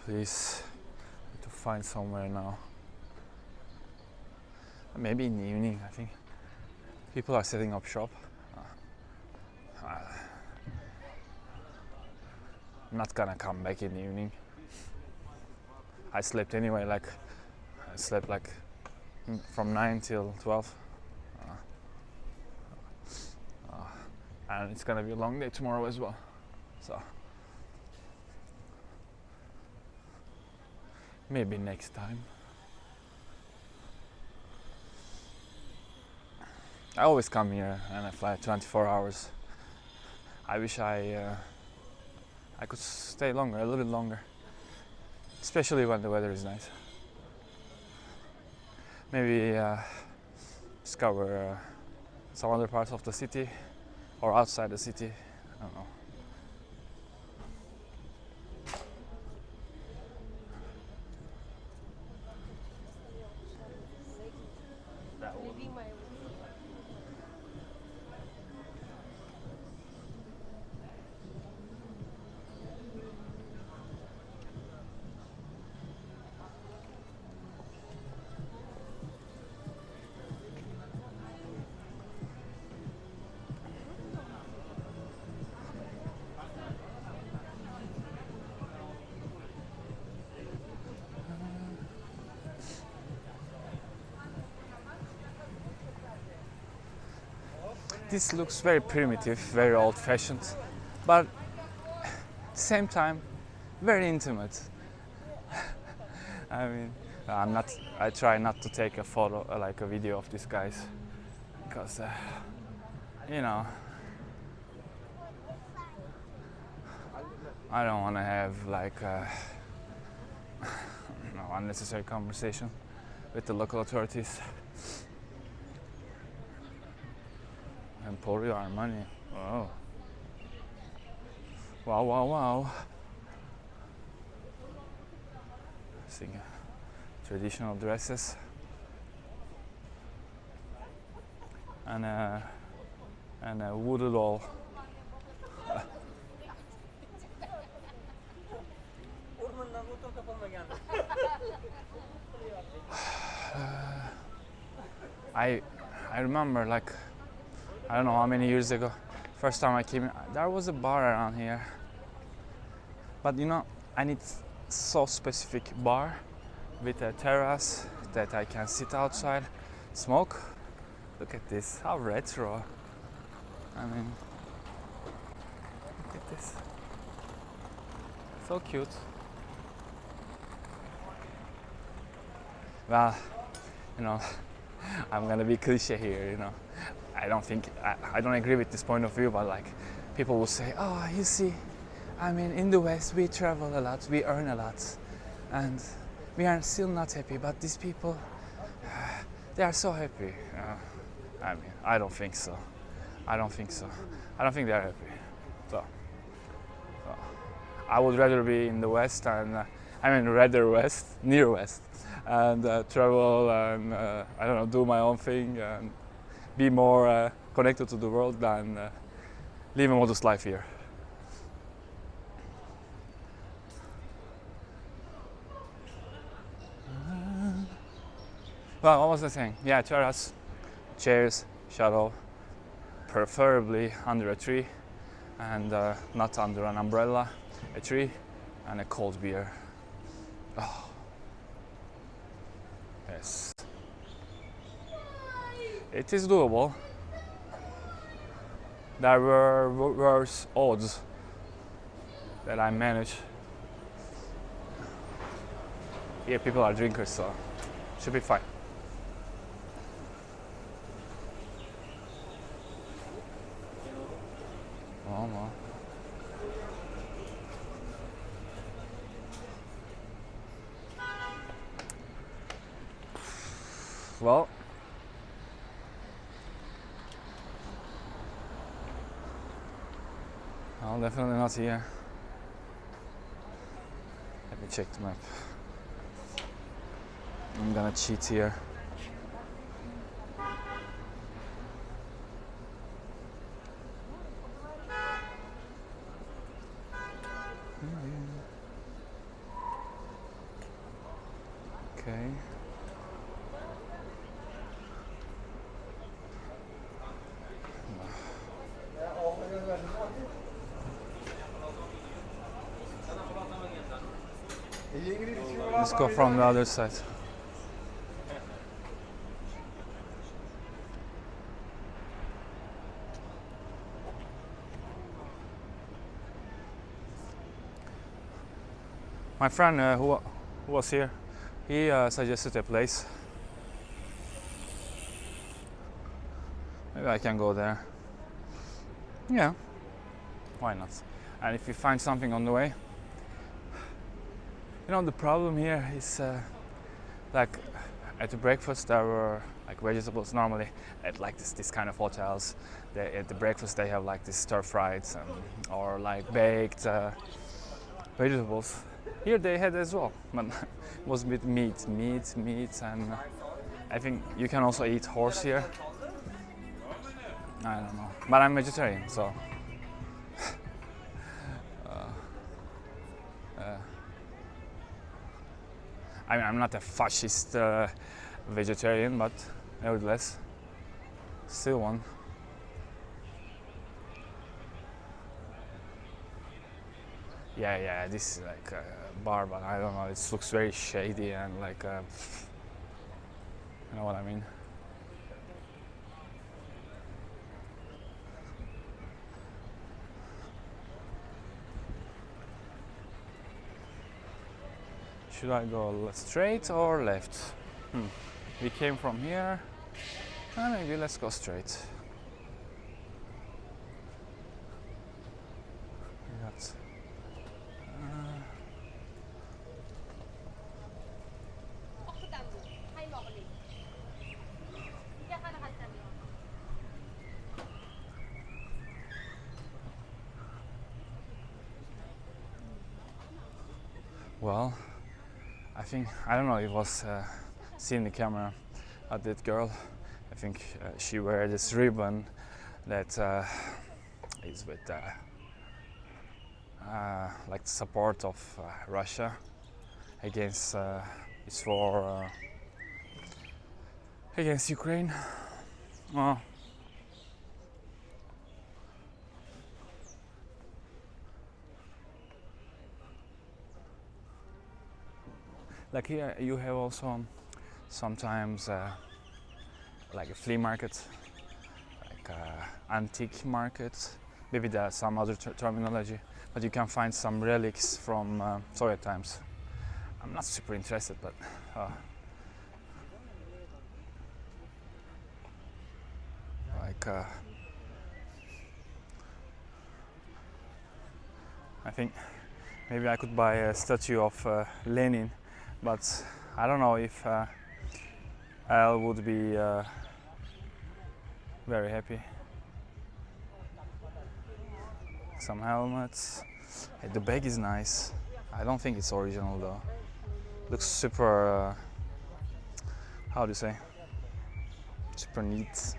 Please, need to find somewhere now. Maybe in the evening, I think. People are setting up shop. I'm not gonna come back in the evening. I slept anyway, I slept like from 9 till 12. And it's gonna be a long day tomorrow as well. So maybe next time. I always come here and I fly 24 hours. I wish I could stay longer, a little bit longer. Especially when the weather is nice. Maybe discover some other parts of the city or outside the city. I don't know. This looks very primitive, very old-fashioned, but at the same time, very intimate. I mean, I try not to take a photo, like a video of these guys, because, you know, I don't want to have like unnecessary conversation with the local authorities. Emporio Armani. Oh. Wow, wow, wow. Seeing traditional dresses and a voodoo doll. I remember, like, I don't know how many years ago, first time I came in, there was a bar around here. But you know, I need so specific bar with a terrace that I can sit outside, smoke. Look at this, how retro. I mean, look at this. So cute. Well, you know, I'm gonna be cliche here, you know. I don't agree with this point of view, but like, people will say, oh, you see, I mean, in the West we travel a lot, we earn a lot, and we are still not happy, but these people, they are so happy. I mean, I don't think so. I don't think they are happy. So I would rather be in the West and, near West, and travel and, I don't know, do my own thing and be more connected to the world than live a modest life here. Well, what was I saying? Yeah, terrace, chairs, shadow, preferably under a tree and not under an umbrella, a tree and a cold beer. Oh. Yes. It is doable. There were worse odds that I managed. Here people are drinkers, so should be fine. Oh, well. Well, definitely not here. Let me check the map. I'm gonna cheat here. Okay. Let's go from the other side. My friend who was here, he suggested a place. Maybe I can go there. Yeah, why not? And if you find something on the way, you know, the problem here is like at the breakfast there were like vegetables normally at like this kind of hotels. At the breakfast they have like this stir fried or like baked vegetables. Here they had as well, but it was with meat, and I think you can also eat horse here. I don't know, but I'm vegetarian, so. I mean, I'm not a fascist vegetarian, but nevertheless, still one. Yeah, this is like a bar, but I don't know, it looks very shady and like, you know what I mean? Should I go straight or left? We came from here, maybe let's go straight. We got, Well, I don't know, it was seeing the camera at that girl. I think she wear this ribbon that is with like support of Russia against its war against Ukraine. Well, like here you have also sometimes like a flea market, like antique market. Maybe there's some other terminology, but you can find some relics from Soviet times. I'm not super interested, but like I think maybe I could buy a statue of Lenin, but I don't know if Al would be very happy. Some helmets. Hey, the bag is nice. I don't think it's original though. Looks super, how do you say? Super neat.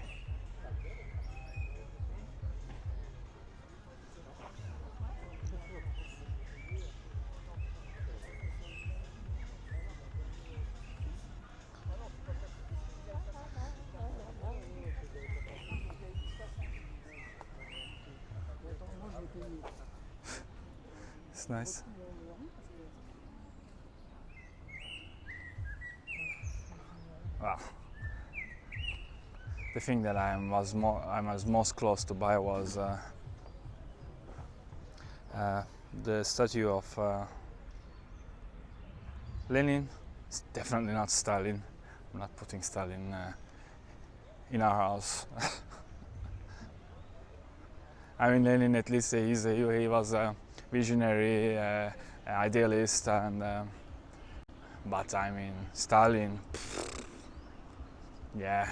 It's nice. Well, the thing that I was most close to buy was the statue of Lenin. It's definitely not Stalin. I'm not putting Stalin in our house. I mean, Lenin, at least he was a visionary, idealist, and but I mean Stalin, yeah,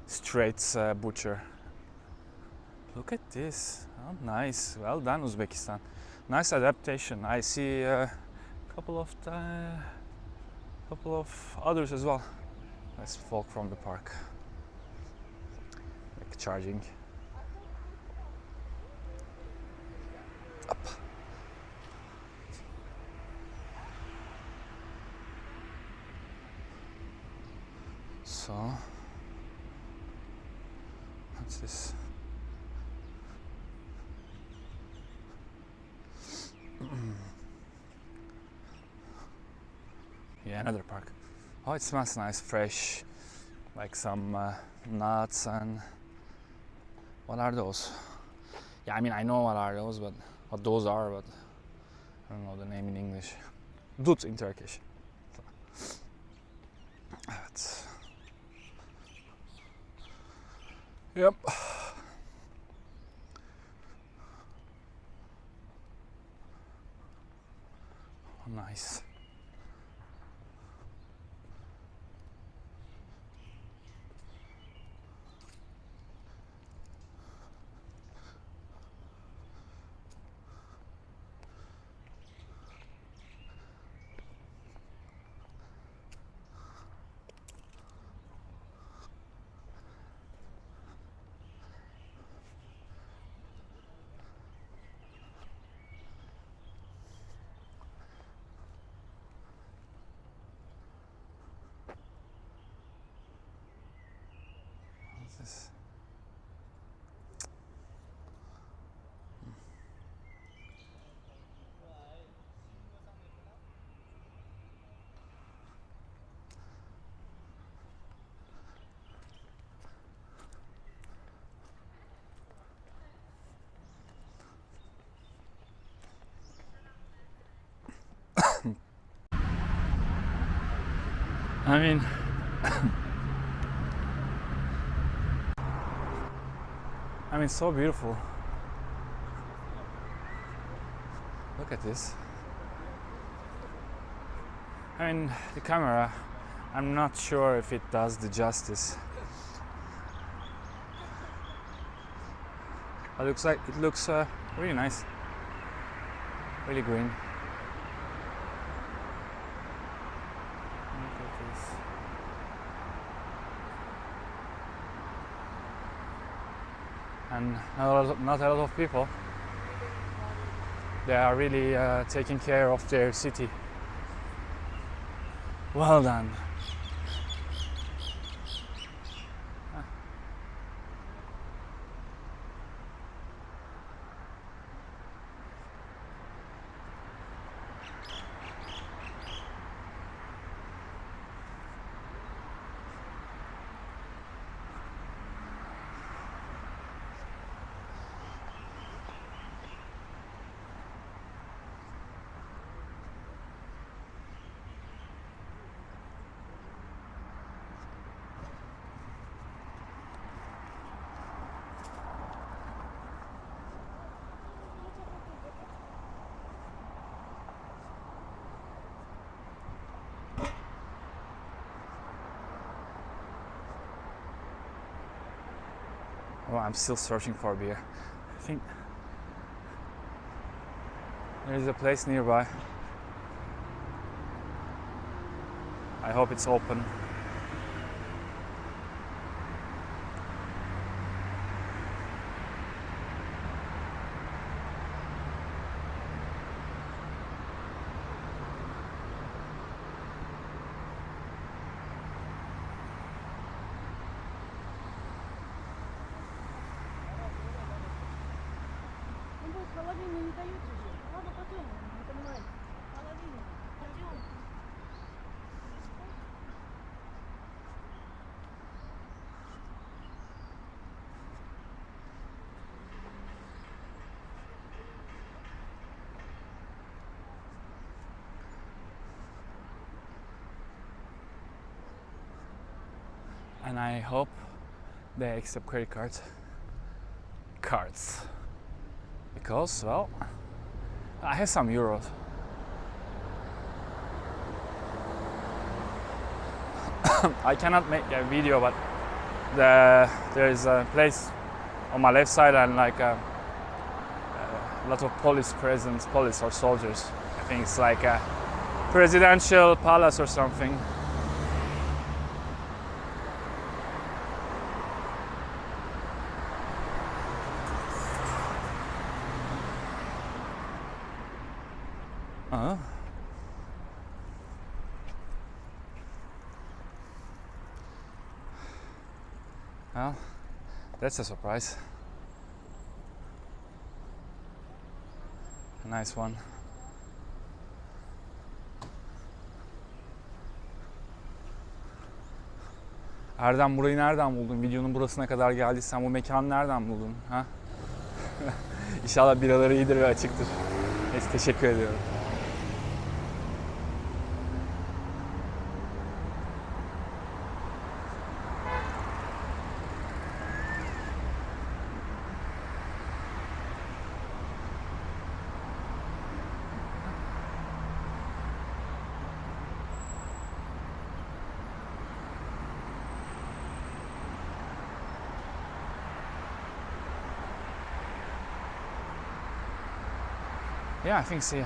straight butcher. Look at this, oh, nice, well done Uzbekistan. Nice adaptation. I see a couple of others as well. Nice folk from the park, like charging. Up. So, what's this? Yeah, another park. Oh, it smells nice, fresh, like some nuts and what are those? Yeah, I mean I know what are those, but what those are, but I don't know the name in English. Dut in Turkish. Evet. Yep. Nice. This. I mean so beautiful. Look at this. I mean, the camera, I'm not sure if it does the justice. But it looks really nice, really green. cities. And not a lot of people. They are really taking care of their city. Well done. Oh, I'm still searching for beer. I think there is a place nearby. I hope it's open. Холодильник не дают уже. Ладно, потом, не понимаю. Холодильник. Пойдем. And I hope they accept credit cards. Because, well, I have some euros. I cannot make a video, but there is a place on my left side and like a lot of police presence, police or soldiers. I think it's like a presidential palace or something. Well, that's a surprise. A nice one. Erdem, burayı nereden buldun? Videonun burasına kadar geldiysen bu mekanı nereden buldun? Ha? İnşallah biraları iyidir ve açıktır. Neyse, teşekkür ediyorum. Yeah, I think so.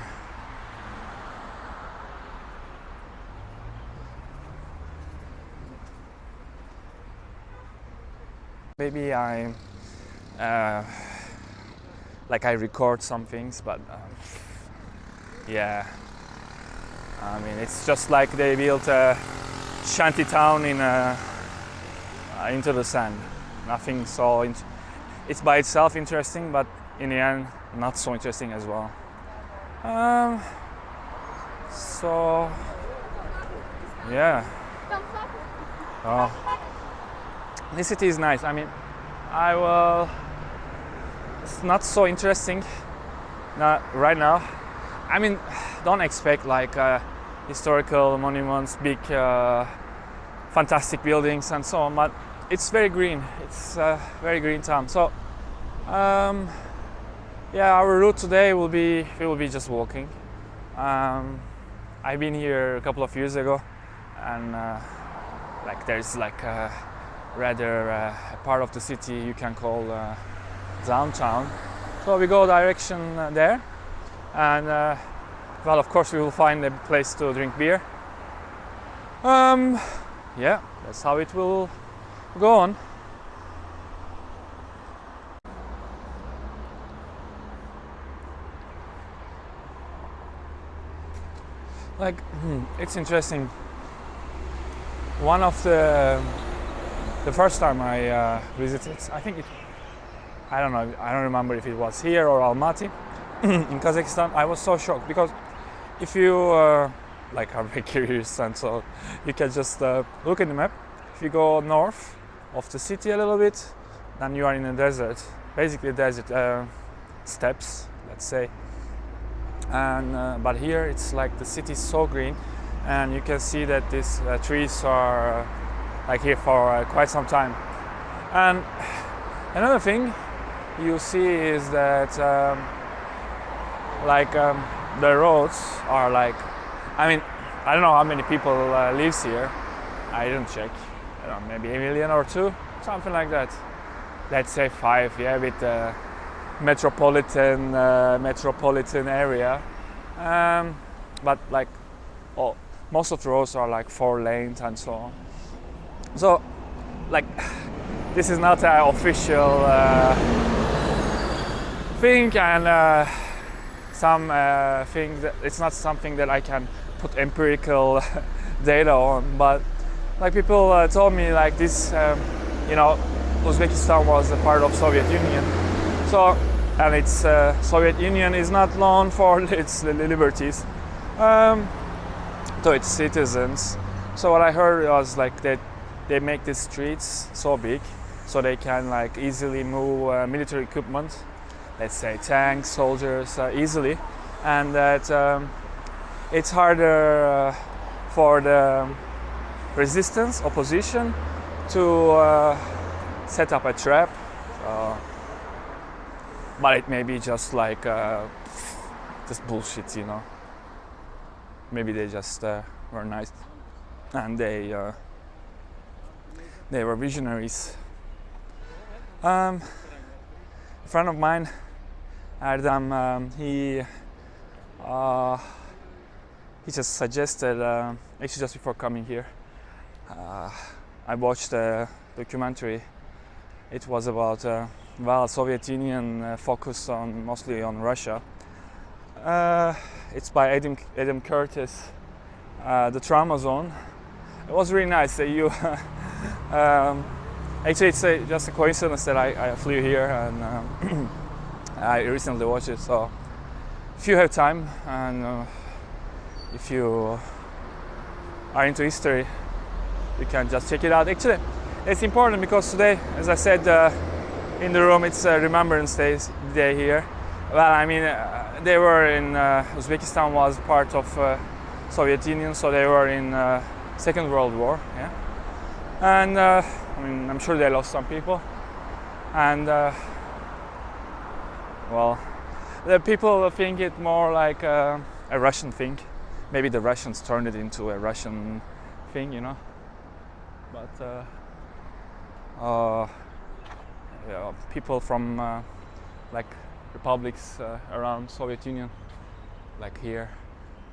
Maybe I record some things, but yeah, I mean it's just like they built a shanty town in into the sand. Nothing so. It's by itself interesting, but in the end, not so interesting as well. So yeah. This city is nice. I mean, it's not so interesting right now. I mean, don't expect like historical monuments, big, fantastic buildings and so on. But it's very green. It's a very green town. So yeah, our route today we will be just walking. I've been here a couple of years ago, and like there's like a rather part of the city you can call downtown. So we go direction there, and well, of course we will find a place to drink beer. Yeah, that's how it will go on. Like, it's interesting. One of the first time I visited, I don't know, I don't remember if it was here or Almaty in Kazakhstan. I was so shocked because if you like are very curious, and so you can just look at the map. If you go north of the city a little bit, then you are in a desert, basically desert steppes, let's say. And but here it's like the city is so green, and you can see that these trees are like here for quite some time. And another thing you see is that the roads are like, I mean, I don't know how many people lives here. I didn't check. I don't know, maybe 1 million or 2, something like that. Let's say 5, yeah, with the metropolitan area. But like, most of the roads are like 4 lanes and so on. So, like, this is not an official thing, and it's not something that I can put empirical data on. But like people told me, like this, Uzbekistan was a part of Soviet Union. So, and its Soviet Union is not known for its liberties to its citizens. So what I heard was like that they make these streets so big so they can like easily move military equipment, let's say tanks, soldiers, easily, and that it's harder for the resistance, opposition, to set up a trap. But it may be just like just bullshit, you know. Maybe they just were nice and they were visionaries. A friend of mine, Erdem, he just suggested, actually just before coming here, I watched a documentary. It was about Soviet Union focused mostly on Russia. It's by Adam Curtis, The Trauma Zone. It was really nice. Actually, it's just a coincidence that I flew here, and I recently watched it. So, if you have time and if you are into history, you can just check it out. Actually, it's important because today, as I said in the room, it's Remembrance Day here. Well, I mean, they were in Uzbekistan was part of Soviet Union, so they were in Second World War, yeah. And I mean, I'm sure they lost some people. And well, the people think it more like a Russian thing. Maybe the Russians turned it into a Russian thing, you know. But yeah, people from like republics around Soviet Union, like here,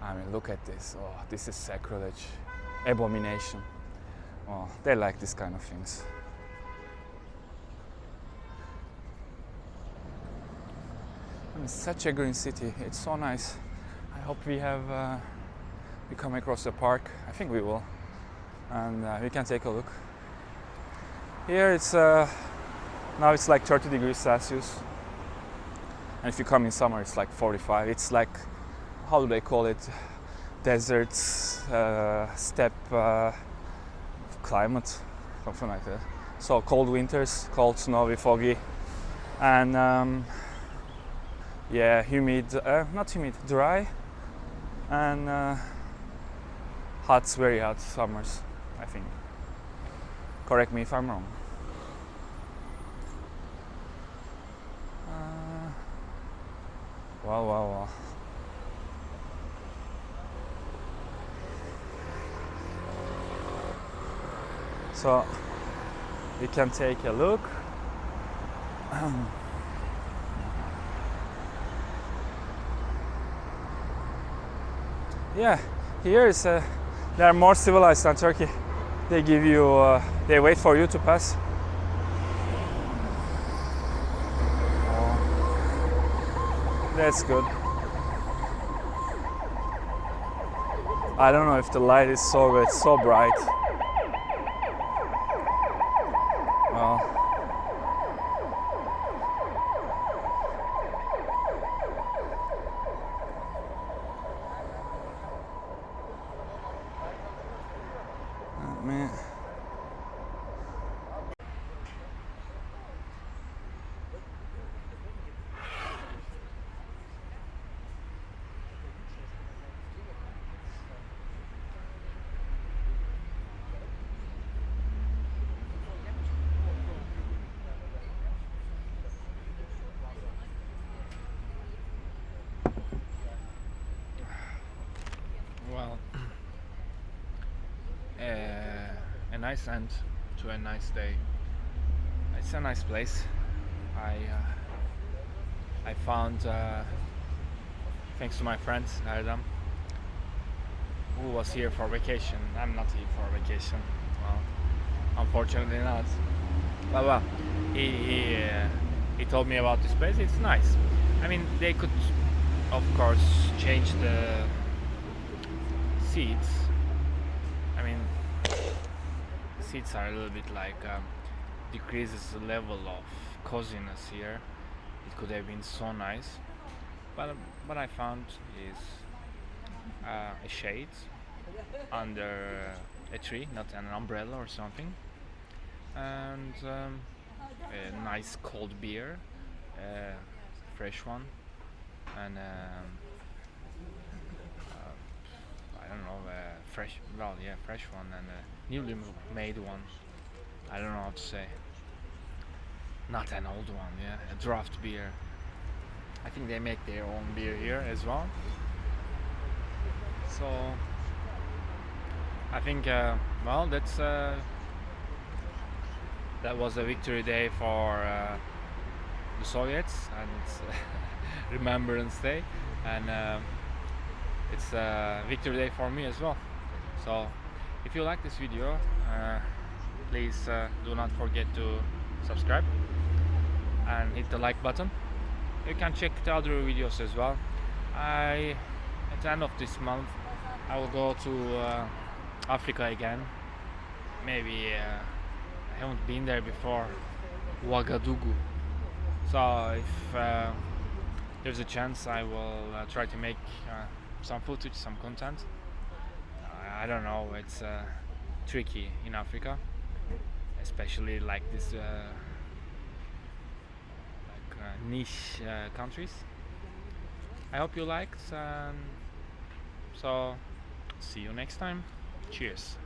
I mean, look at this. Oh, this is sacrilege, abomination. Oh, they like this kind of things. I mean, such a green city. It's so nice. I hope we come across the park. I think we will, and we can take a look. Here it's now it's like 30 degrees Celsius, and if you come in summer, it's like 45. It's like, how do they call it? Deserts, steppe climate, something like that. So cold winters, cold, snowy, foggy, and yeah, humid, not humid, dry, and hot, very hot summers, I think. Correct me if I'm wrong. Wow. So we can take a look. Yeah, here is They're more civilized than Turkey. They give you, they wait for you to pass. Oh, that's good. I don't know if the light is so good, it's so bright. Well, man. Well, a nice end to a nice day. It's a nice place. I found, thanks to my friends, Erdem, who was here for vacation. I'm not here for vacation. Well, unfortunately not. Well, he told me about this place. It's nice. I mean, they could, of course, change the seats. I mean, the seats are a little bit like decreases the level of coziness here. It could have been so nice, but what I found is a shade under a tree, not an umbrella or something, and a nice cold beer, fresh one, and I don't know, fresh one, and a newly made one. I don't know how to say. Not an old one, yeah, a draft beer. I think they make their own beer here as well. So I think, well, that was a victory day for the Soviets, and it's Remembrance Day, and it's a victory day for me as well. So if you like this video, please do not forget to subscribe and hit the like button. You can check the other videos as well. At the end of this month I will go to Africa again. Maybe I haven't been there before, Ouagadougou. So if there's a chance, I will try to make some footage, some content. I don't know, it's tricky in Africa, especially like this niche countries. I hope you liked, so see you next time. Cheers.